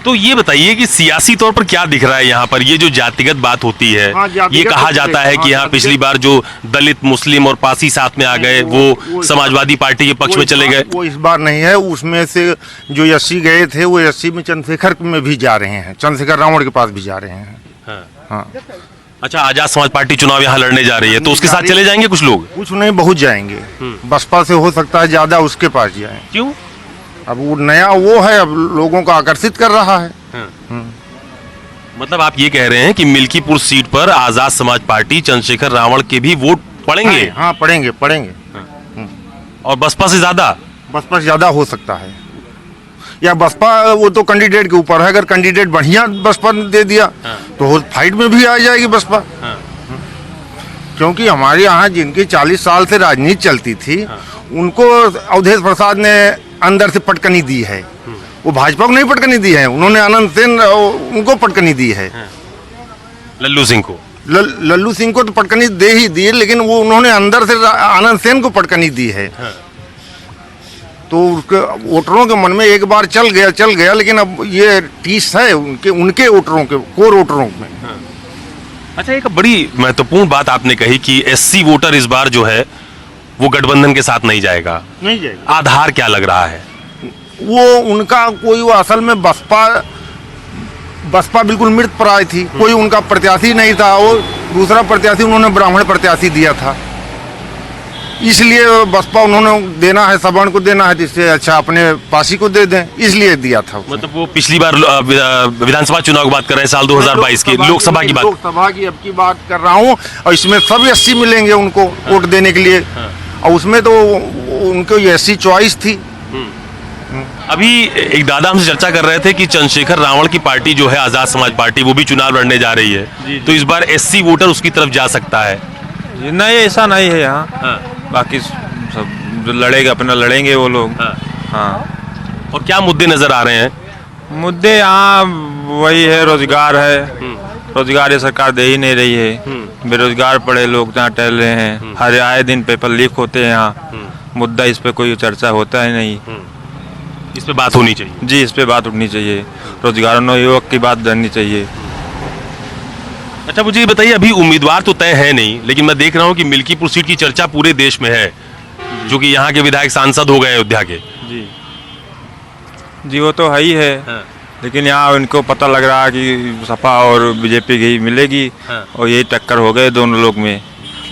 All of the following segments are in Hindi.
तो ये बताइए कि सियासी तौर पर क्या दिख रहा है यहाँ पर, ये जो जातिगत बात होती है। हाँ, ये कहा जाता है कि यहाँ पिछली बार जो दलित मुस्लिम और पासी साथ में आ गए वो समाजवादी पार्टी के पक्ष में चले गए। वो इस बार नहीं है, उसमें से जो 80 गए थे वो 80 में चंद्रशेखर में भी जा रहे हैं, चंद्रशेखर रावण के पास भी जा रहे हैं। हाँ। अच्छा, आजाद समाज पार्टी चुनाव यहाँ लड़ने जा रही है, तो उसके साथ चले जाएंगे कुछ लोग? कुछ नहीं, बहुत जाएंगे। बसपा से हो सकता है ज्यादा उसके पास जाए। क्यों? अब वो नया वो है, अब लोगों को आकर्षित कर रहा है। मतलब आप ये कह रहे हैं कि मिल्कीपुर सीट पर आजाद समाज पार्टी चंद्रशेखर रावण के भी वोट पड़ेंगे? हाँ, पड़ेंगे पड़ेंगे। और बसपा से ज्यादा? बसपा से ज्यादा हो सकता है, या बसपा वो तो कैंडिडेट के ऊपर है। अगर कैंडिडेट बढ़िया बसपा ने दे दिया तो फाइट में भी आ जाएगी बसपा। क्योंकि हमारे यहाँ जिनकी 40 साल से राजनीति चलती थी उनको अवधेश प्रसाद ने अंदर से पटकनी दी है। वो भाजपा को नहीं पटकनी दी है, उन्होंने आनंद सेन उनको पटकनी दी है। लल्लू सिंह को लल्लू सिंह को तो पटकनी दे ही दी है, लेकिन वो उन्होंने अंदर से आनंद सेन को पटकनी दी है। तो उसके वोटरों के मन में एक बार चल गया, लेकिन अब ये टीस है उनके वोटरों के, कोर वोटरों में। अच्छा, एक बड़ी महत्वपूर्ण बात आपने कही कि एससी वोटर इस बार जो है वो गठबंधन के साथ नहीं जाएगा। आधार क्या लग रहा है? वो उनका कोई, वो असल में बसपा बिल्कुल मृत प्राय थी, कोई उनका प्रत्याशी नहीं था। वो दूसरा प्रत्याशी उन्होंने ब्राह्मण प्रत्याशी दिया था, इसलिए बसपा उन्होंने देना है, सवर्ण को देना है, जिससे अच्छा अपने पासी को दे दें, इसलिए दिया था। मतलब वो पिछली बार विधानसभा चुनाव की बात कर रहे हैं, साल 2022 की, लोकसभा की बात। लोकसभा की अब की बात कर रहा हूँ, और इसमें सब 80 मिलेंगे उनको वोट देने के लिए। और उसमें तो उनको ये 80 चॉइस थी। अभी एक दादा हमसे चर्चा कर रहे थे कि चंद्रशेखर रावण की पार्टी जो है आजाद समाज पार्टी, वो भी चुनाव लड़ने जा रही है, तो इस बार एससी वोटर उसकी तरफ जा सकता है। नहीं, ऐसा नहीं है यहाँ। बाकी सब जो लड़ेगा अपना लड़ेंगे वो लोग। हाँ। और क्या मुद्दे नजर आ रहे हैं? मुद्दे यहाँ वही है, रोजगार है। रोजगार ये सरकार दे ही नहीं रही है। बेरोजगार पड़े लोग जहाँ टहल रहे हैं, हर आए दिन पेपर लीक होते हैं यहाँ। मुद्दा इस पे कोई चर्चा होता है नहीं। इस पे बात होनी चाहिए। जी, इस पे बात उठनी चाहिए। रोजगार युवक की बात करनी चाहिए। अच्छा, मुझे ये बताइए, अभी उम्मीदवार तो तय है नहीं, लेकिन मैं देख रहा हूँ कि मिल्कीपुर सीट की चर्चा पूरे देश में है, जो कि यहाँ के विधायक सांसद हो गए अयोध्या के। जी, वो तो है ही है। लेकिन यहाँ उनको पता लग रहा है कि सपा और बीजेपी की मिलेगी, और यही टक्कर हो गए दोनों लोग में।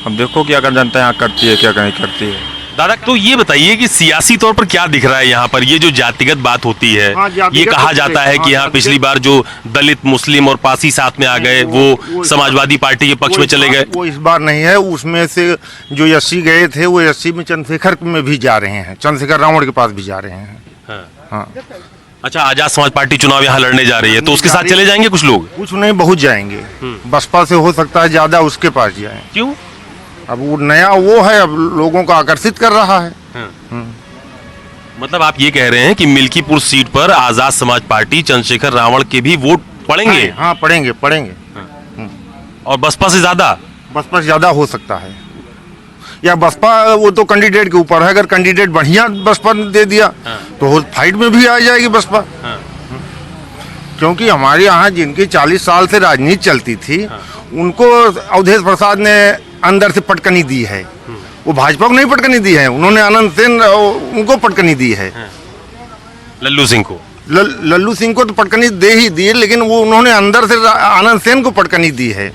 अब देखो कि अगर जनता यहाँ करती है क्या नहीं करती है। दादा, तो ये बताइए कि सियासी तौर पर क्या दिख रहा है यहाँ पर, ये जो जातिगत बात होती है। ये कहा जाता है कि यहाँ पिछली बार जो दलित मुस्लिम और पासी साथ में आ गए वो समाजवादी पार्टी के पक्ष में चले गए। वो इस बार नहीं है, उसमें से जो 80 गए थे वो 80 में चंद्रशेखर में भी जा रहे हैं, चंद्रशेखर रावण के पास भी जा रहे हैं। हाँ। अच्छा, आजाद समाज पार्टी चुनाव यहाँ लड़ने जा रही है, तो उसके साथ चले जाएंगे कुछ लोग? कुछ नहीं, बहुत जाएंगे। बसपा से हो सकता है ज्यादा उसके पास जाए। क्यों? अब वो नया वो है, अब लोगों को आकर्षित कर रहा है। मतलब आप ये कह रहे हैं कि मिल्कीपुर सीट पर आजाद समाज पार्टी चंद्रशेखर रावण के भी वोट पड़ेंगे? हाँ, पड़ेंगे। और बसपा से ज्यादा? बसपा से ज्यादा हो सकता है, या बसपा वो तो कैंडिडेट के ऊपर है। अगर कैंडिडेट बढ़िया बसपा ने दे दिया तो फाइट में भी आ जाएगी बसपा। क्योंकि हमारे यहाँ जिनकी 40 साल से राजनीति चलती थी उनको अवधेश प्रसाद ने अंदर से पटकनी दी है। वो भाजपा को नहीं पटकनी दी है, उन्होंने आनंद सेन उनको पटकनी दी है। लल्लू सिंह को लल्लू सिंह को तो पटकनी दे ही दी है, लेकिन वो उन्होंने अंदर से आनंद सेन को पटकनी दी है।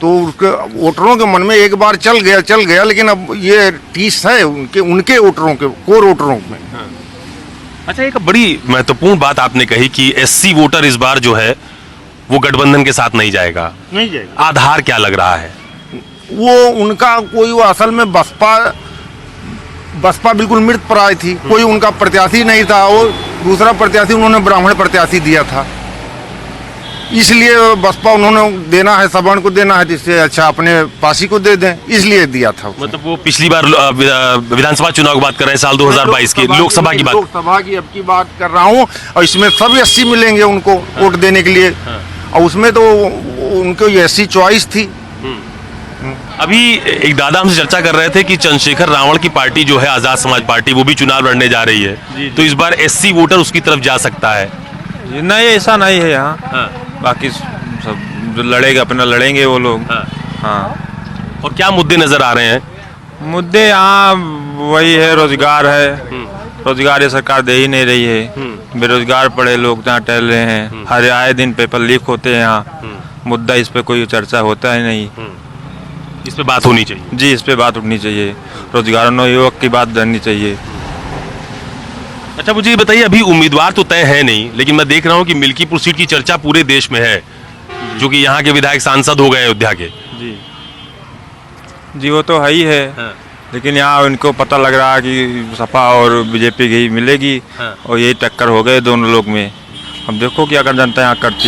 तो उसके वोटरों के मन में एक बार चल गया, लेकिन अब ये टीस है उनके वोटरों के, कोर वोटरों में। अच्छा, एक बड़ी महत्वपूर्ण बात आपने कही कि एससी वोटर इस बार जो है वो गठबंधन के साथ नहीं जाएगा। आधार क्या लग रहा है? वो उनका कोई, वो असल में बसपा बिल्कुल मृत प्राय थी, कोई उनका प्रत्याशी नहीं था। वो दूसरा प्रत्याशी उन्होंने ब्राह्मण प्रत्याशी दिया था, इसलिए बसपा उन्होंने देना है, सवर्ण को देना है, जिससे अच्छा अपने पासी को दे दें, इसलिए दिया था। मतलब वो पिछली बार विधानसभा चुनाव की बात कर रहे हैं, साल 2022 की, लोकसभा की बात। लोकसभा की अब की बात कर रहा हूँ, और इसमें सब 80 मिलेंगे उनको वोट देने के लिए। और उसमें तो उनको ये 80 चॉइस थी। अभी एक दादा हमसे चर्चा कर रहे थे कि चंद्रशेखर रावण की पार्टी जो है आजाद समाज पार्टी, वो भी चुनाव लड़ने जा रही है, तो इस बार एससी वोटर उसकी तरफ जा सकता है। नहीं ऐसा नहीं है यहाँ, हाँ, बाकी सब जो लड़ेगा अपना लड़ेंगे वो लोग। हाँ। हाँ, और क्या मुद्दे नजर आ रहे हैं? मुद्दे यहाँ वही है, रोजगार है, रोजगार ये सरकार दे ही नहीं रही है। बेरोजगार पड़े लोग यहाँ टहल रहे हैं, हर आए दिन पेपर लीक होते हैं यहाँ, मुद्दा इस पे कोई चर्चा होता है नहीं। इस पे बात होनी चाहिए। जी, इस पे बात उठनी चाहिए, रोजगार युवक की बात करनी चाहिए। अच्छा मुझे ये बताइए, अभी उम्मीदवार तो तय है नहीं, लेकिन मैं देख रहा हूँ कि मिल्कीपुर सीट की चर्चा पूरे देश में है, जो कि यहाँ के विधायक सांसद हो गए अयोध्या के। जी जी, वो तो है ही है। हाँ। लेकिन यहाँ उनको पता लग रहा है कि सपा और बीजेपी की मिलेगी, हाँ। और यही टक्कर हो गए दोनों लोग में। अब देखो क्या कर जनता यहाँ करती है।